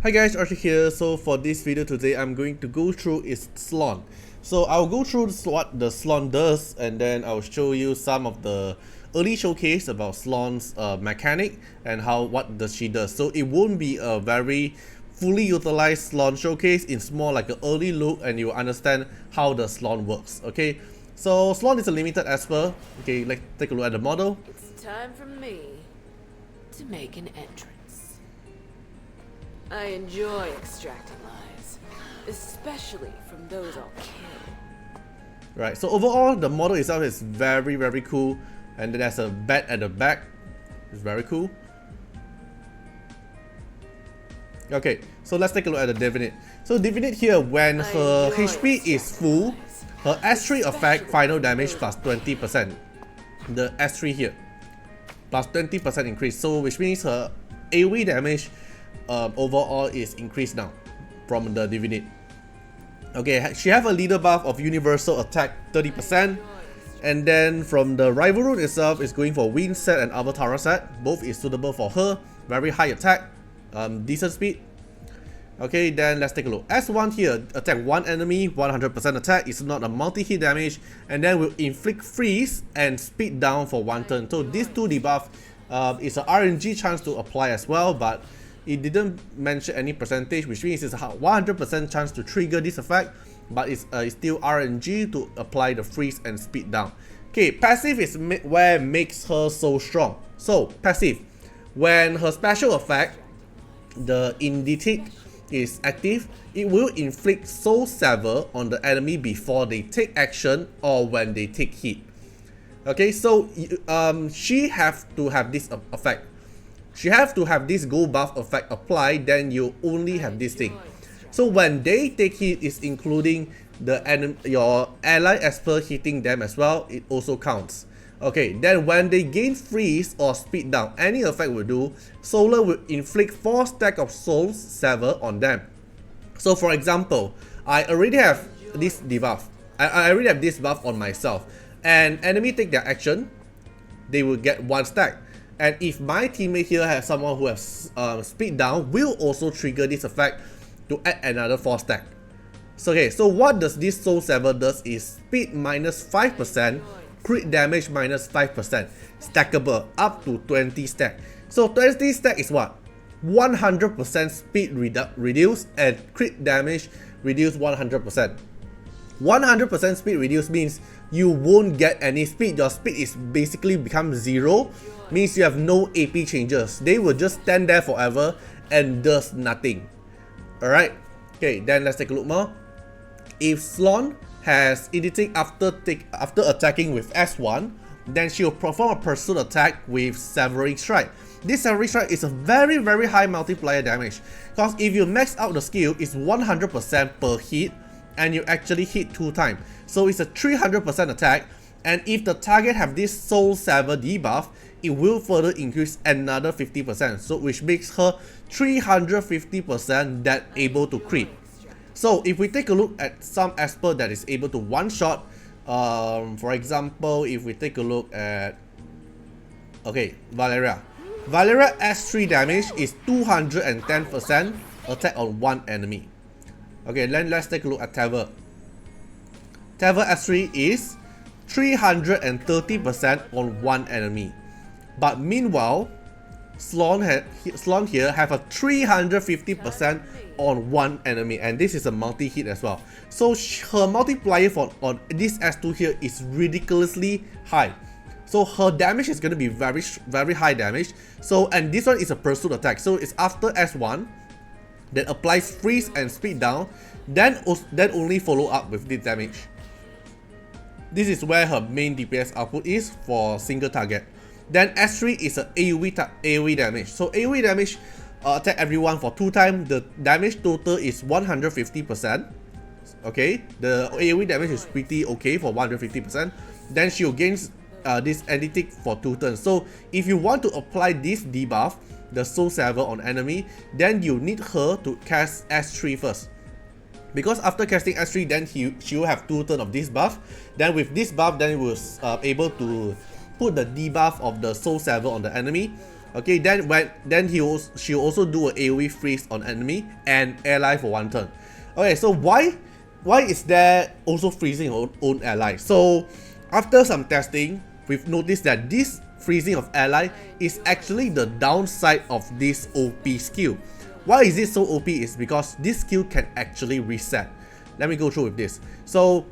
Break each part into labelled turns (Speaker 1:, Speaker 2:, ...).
Speaker 1: Hi guys, Artiar here. So for this video today, I'm going to go through is Sloan. So I'll go through what the Sloan does, and then I'll show you some of the early showcase about Sloan's mechanic and what does she does. So it won't be a very fully utilized Sloan showcase. It's more like an early look, and you understand how the Sloan works. Okay, so Sloan is a limited esper. Okay, let's take a look at the model.
Speaker 2: It's time for me to make an entrance. I enjoy extracting lives, especially from those I'll kill.
Speaker 1: Right, so overall the model itself is very cool, and then there's a bat at the back. It's very cool. Okay, so let's take a look at the Divinate. So Divinate here, when her HP is full, her S3 effect final damage plus 20%. The S3 here plus 20% increase, so which means her AoE damage overall is increased now from the Divinate. Okay, she have a leader buff of universal attack 30%, and then from the rival rune itself is going for Wind set and Avatar set. Both is suitable for her. Very high attack, decent speed. Okay, then let's take a look. S1 here, attack one enemy, 100% attack. It's not a multi-hit damage, and then will inflict freeze and speed down for one turn. So these two debuff is a RNG chance to apply as well, but it didn't mention any percentage, which means it's a 100% chance to trigger this effect, but it's still RNG to apply the freeze and speed down. Okay, passive is where makes her so strong. So passive, when her special effect, the Indicate, is active, it will inflict soul sever on the enemy before they take action or when they take hit. Okay, so she have to have this effect. She have to have this gold buff effect applied, then you only have this thing. So when they take hit, is including the your ally esper hitting them as well, it also counts. Okay, then when they gain freeze or speed down, any effect will do, Solar will inflict 4 stack of soul sever on them. So for example, I already have this debuff. I already have this buff on myself, and enemy take their action, they will get 1 stack. And if my teammate here has someone who has speed down, will also trigger this effect to add another 4 stack. So okay, so what does this soul sever does is speed minus 5%, crit damage minus 5%, stackable up to 20 stack. So 20 stack is what? 100% speed reduce and crit damage reduce 100%. 100% speed reduce means you won't get any speed. Your speed is basically become 0, means you have no AP changes. They will just stand there forever and does nothing. Alright, okay, then let's take a look more. If Sloan has editing after attacking with S1, then she will perform a pursuit attack with Severing Strike. This Severing Strike is a very high multiplier damage, because if you max out the skill, it's 100% per hit, and you actually hit 2 times. So it's a 300% attack, and if the target have this Soul Sever debuff, it will further increase another 50%, so which makes her 350% that able to crit. So if we take a look at some esper that is able to one-shot, for example, if we take a look at, okay, Valeria. Valeria S3 damage is 210% attack on one enemy. Okay, then let's take a look at Taver. Taver S3 is 330% on one enemy. But meanwhile, Sloan here have a 350% on one enemy, and this is a multi-hit as well. So her multiplier on this S2 here is ridiculously high. So her damage is going to be very high damage. So, and this one is a pursuit attack. So it's after S1 that applies freeze and speed down, then only follow up with this damage. This is where her main DPS output is for single target. Then S3 is a AoE damage. So AoE damage attack everyone for 2 times. The damage total is 150%. Okay, the AoE damage is pretty okay for 150%. Then she'll gain this entity for 2 turns. So if you want to apply this debuff, the Soul Sever on enemy, then you need her to cast S3 first. Because after casting S3, then she will have 2 turns of this buff. Then with this buff, then it was able to put the debuff of the Soul Sever on the enemy. Okay, she will also do a AoE freeze on enemy and ally for 1 turn. Okay, so why is there also freezing her own ally? So after some testing, we've noticed that this freezing of ally is actually the downside of this OP skill. Why is it so OP is because this skill can actually reset. Let me go through with this. So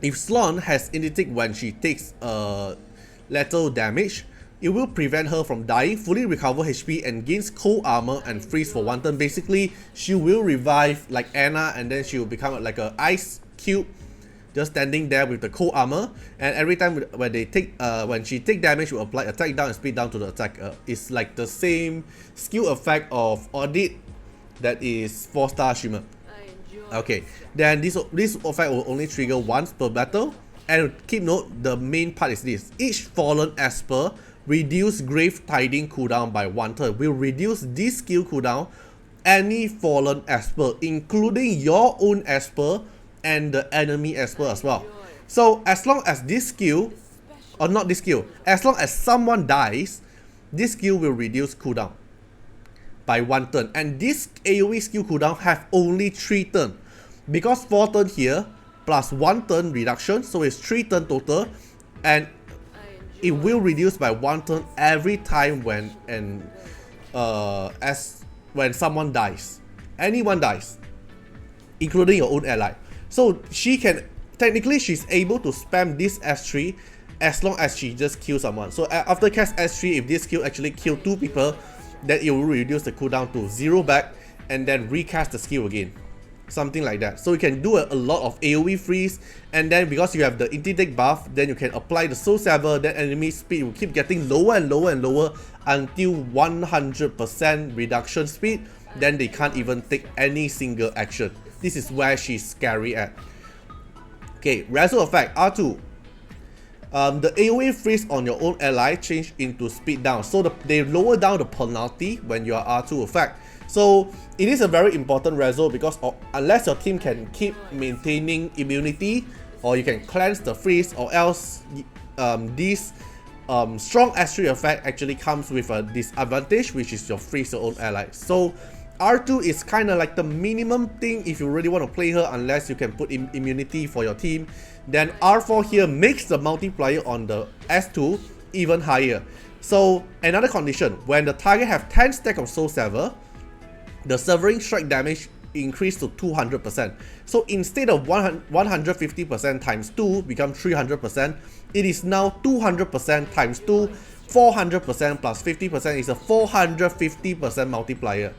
Speaker 1: if Sloan has Inditic when she takes lethal damage, it will prevent her from dying, fully recover HP, and gains cold armor and freeze for 1 turn. Basically, she will revive like Anna, and then she will become like an ice cube, just standing there with the cold armor. And every time when she take damage, will apply attack down and speed down to the attacker. It's like the same skill effect of Audit that is 4-star Shimmer. Okay, then this effect will only trigger once per battle. And keep note, the main part is this: each fallen Esper reduce Grave Tiding cooldown by 1 turn. Will reduce this skill cooldown any fallen Esper, including your own Esper and the enemy Esper as well. So as long as this skill, or not this skill, as long as someone dies, this skill will reduce cooldown by 1 turn. And this AoE skill cooldown have only 3 turn. Because 4 turn here, plus 1 turn reduction, so it's 3 turn total, and it will reduce by 1 turn every time when someone dies. Anyone dies, including your own ally. So she can, technically she's able to spam this S3 as long as she just kills someone. So after cast S3, if this skill actually kill 2 people, then it will reduce the cooldown to 0 back, and then recast the skill again. Something like that. So you can do a lot of AoE freeze, and then because you have the Intake buff, then you can apply the Soul Sever, then enemy speed will keep getting lower and lower and lower until 100% reduction speed, then they can't even take any single action. This is where she's scary at. Okay, Rezo effect, R2. The AoE freeze on your own ally change into speed down, so they lower down the penalty when you are R2 effect. So it is a very important reso because unless your team can keep maintaining immunity, or you can cleanse the freeze, or else this strong S3 effect actually comes with a disadvantage, which is your freeze your own ally. So R2 is kind of like the minimum thing if you really want to play her, unless you can put immunity for your team. Then R4 here makes the multiplier on the S2 even higher. So another condition, when the target have 10 stack of Soul Sever, the severing strike damage increased to 200%. So instead of 150% times 2 become 300%, it is now 200% times 2, 400% plus 50% is a 450% multiplier.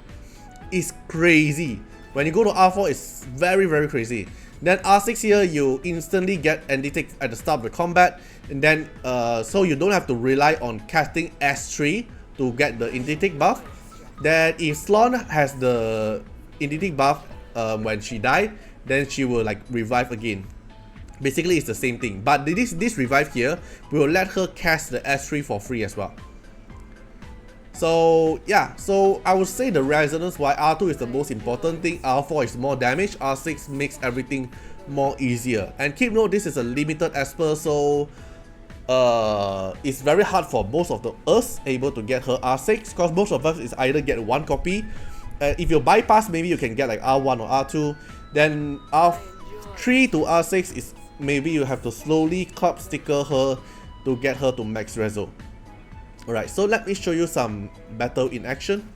Speaker 1: It's crazy. When you go to R4, it's very, very crazy. Then R6 here, you instantly get Enditech at the start of the combat, and then so you don't have to rely on casting S3 to get the Enditech buff. Then if Sloan has the Enditech buff when she died, then she will like revive again. Basically it's the same thing, but this revive here will let her cast the S3 for free as well. So yeah, so I would say the resonance why R2 is the most important thing, R4 is more damage, R6 makes everything more easier. And keep note, this is a limited Esper, so it's very hard for most of us able to get her R6, because most of us is either get 1 copy. If you bypass, maybe you can get like R1 or R2. Then R3 to R6 is maybe you have to slowly club sticker her to get her to max reso. Alright, so let me show you some battle in action.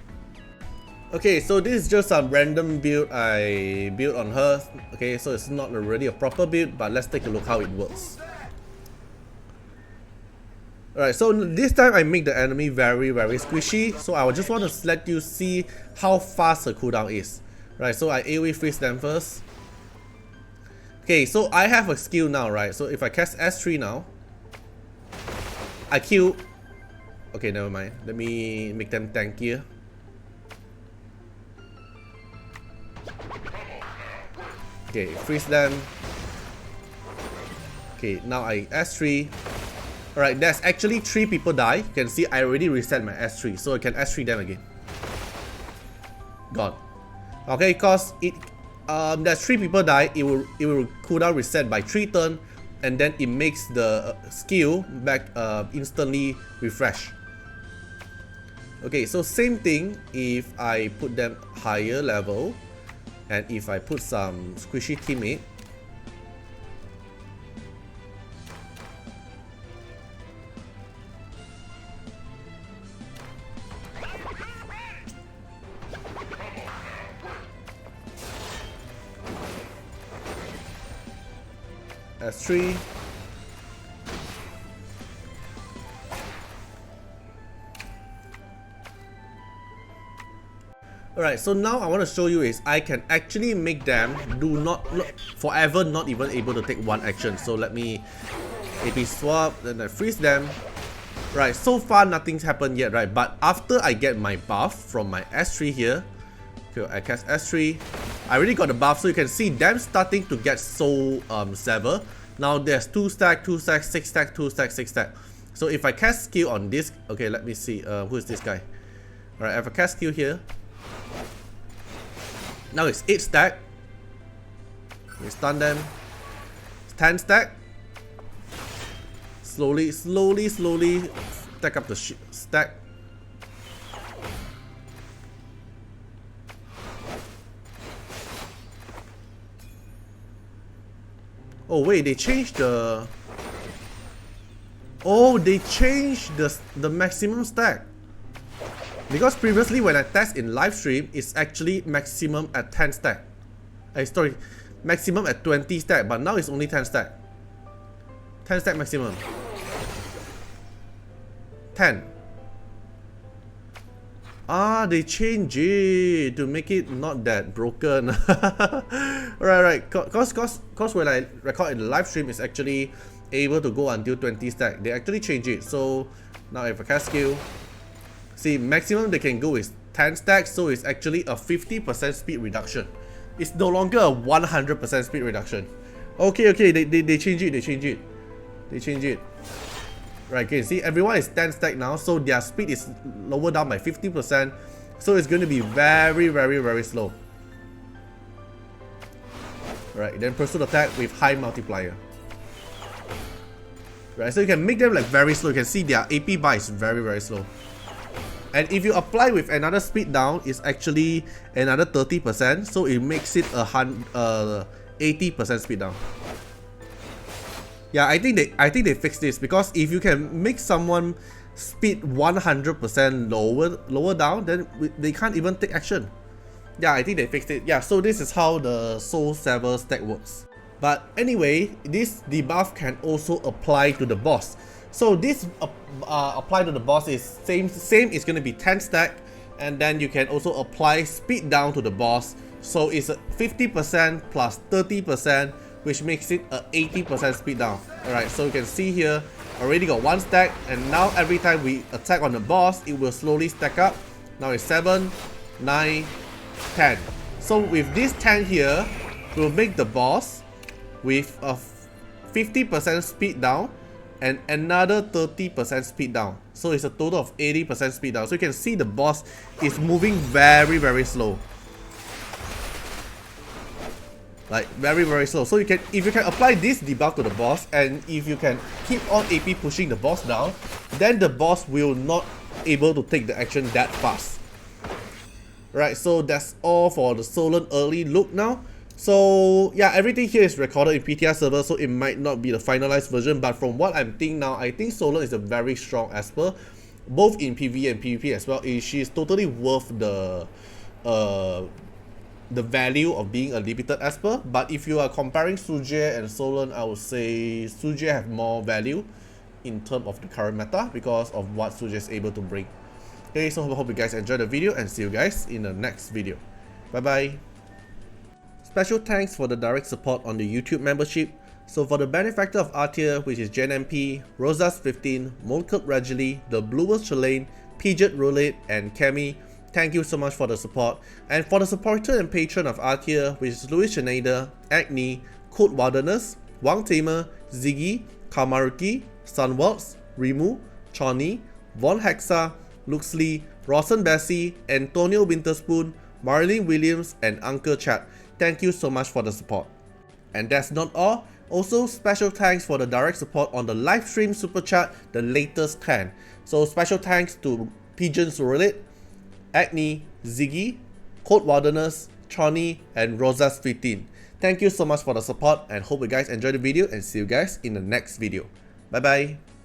Speaker 1: Okay, so this is just some random build I built on her. Okay, so it's not really a proper build, but let's take a look how it works. Alright, so this time I make the enemy very, very squishy. So I just want to let you see how fast her cooldown is. Right, so I AoE freeze them first. Okay, so I have a skill now, right? So if I cast S3 now, I kill. Okay, never mind. Let me make them tankier. Okay, freeze them. Okay, now I S3. Alright, there's actually 3 people die. You can see I already reset my S3, so I can S3 them again. Gone. Okay, cause it there's 3 people die, it will cooldown reset by 3 turn, and then it makes the skill back instantly refresh. Okay, so same thing if I put them higher level and if I put some squishy teammate. S3. Alright, so now I want to show you is I can actually make them do not forever not even able to take one action. So let me AP swap, then I freeze them. Right, so far nothing's happened yet, right? But after I get my buff from my S3 here, okay, I cast S3. I already got the buff, so you can see them starting to get soul sever. Now there's 2 stack, 2 stack, 6 stack, 2 stack, 6 stack. So if I cast skill on this, okay, let me see, who is this guy? Alright, I have a cast skill here. Now it's 8 stack. We stun them. It's 10 stack. Slowly stack up the stack. Oh wait, they changed the... Oh, they changed the maximum stack. Because previously when I test in live stream, it's actually maximum at 10 stack. Sorry, maximum at 20 stack, but now it's only 10 stack. 10 stack maximum. 10. Ah, they changed it to make it not that broken. right. Cause when I record in the live stream, it's actually able to go until 20 stack. They actually changed it. So now if I cast skill, see, maximum they can go is 10 stacks, so it's actually a 50% speed reduction. It's no longer a 100% speed reduction. Okay, they change it. Right, okay, see, everyone is 10 stack now, so their speed is lower down by 50%. So it's going to be very slow. Right, then pursuit attack with high multiplier. Right, so you can make them like very slow. You can see their AP bar is very slow. And if you apply with another speed down, it's actually another 30%, so it makes it a 80% speed down. Yeah, I think they fixed this, because if you can make someone speed 100% lower down, then they can't even take action. Yeah, I think they fixed it. Yeah, so this is how the Soul Sever stack works. But anyway, this debuff can also apply to the boss. So this apply to the boss is same. It's gonna be 10 stack, and then you can also apply speed down to the boss. So it's a 50% plus 30%, which makes it a 80% speed down. Alright, so you can see here, already got 1 stack, and now every time we attack on the boss, it will slowly stack up. Now it's 7, 9, 10. So with this 10 here, we'll make the boss with a 50% speed down and another 30% speed down. So it's a total of 80% speed down. So you can see the boss is moving very slow. Like very slow. So you can, if you can apply this debuff to the boss, and if you can keep on AP pushing the boss down, then the boss will not able to take the action that fast. Right, so that's all for the Sloan early look now. So yeah, everything here is recorded in PTR server, so it might not be the finalized version, but from what I'm thinking now, I think Sloan is a very strong Esper, both in PvE and PvP as well. She's totally worth the value of being a limited Esper. But if you are comparing Suje and Sloan, I would say Suje have more value in terms of the current meta because of what Suje is able to bring. Okay, so I hope you guys enjoyed the video, and see you guys in the next video. Bye bye. Special thanks for the direct support on the YouTube membership. So for the benefactor of Artiar, which is Jen MP, Rosas15, Molkut Regili, The Bluest Chalain, Pidget Roulette, and Kemi, thank you so much for the support. And for the supporter and patron of Artiar, which is Louis Shenada, Agni, Code Wilderness, Wang Tamer, Ziggy, Kamaruki, Sunwaltz, Rimu, Choni, Von Hexa, Luxley, Rawson Bessie, Antonio Winterspoon, Marlene Williams, and Uncle Chat. Thank you so much for the support. And that's not all. Also, special thanks for the direct support on the live stream super chat, the latest 10. So special thanks to Pigeon Surrealite, Agni, Ziggy, Code Wilderness, Chani, and Rosas15. Thank you so much for the support and hope you guys enjoyed the video and see you guys in the next video. Bye bye.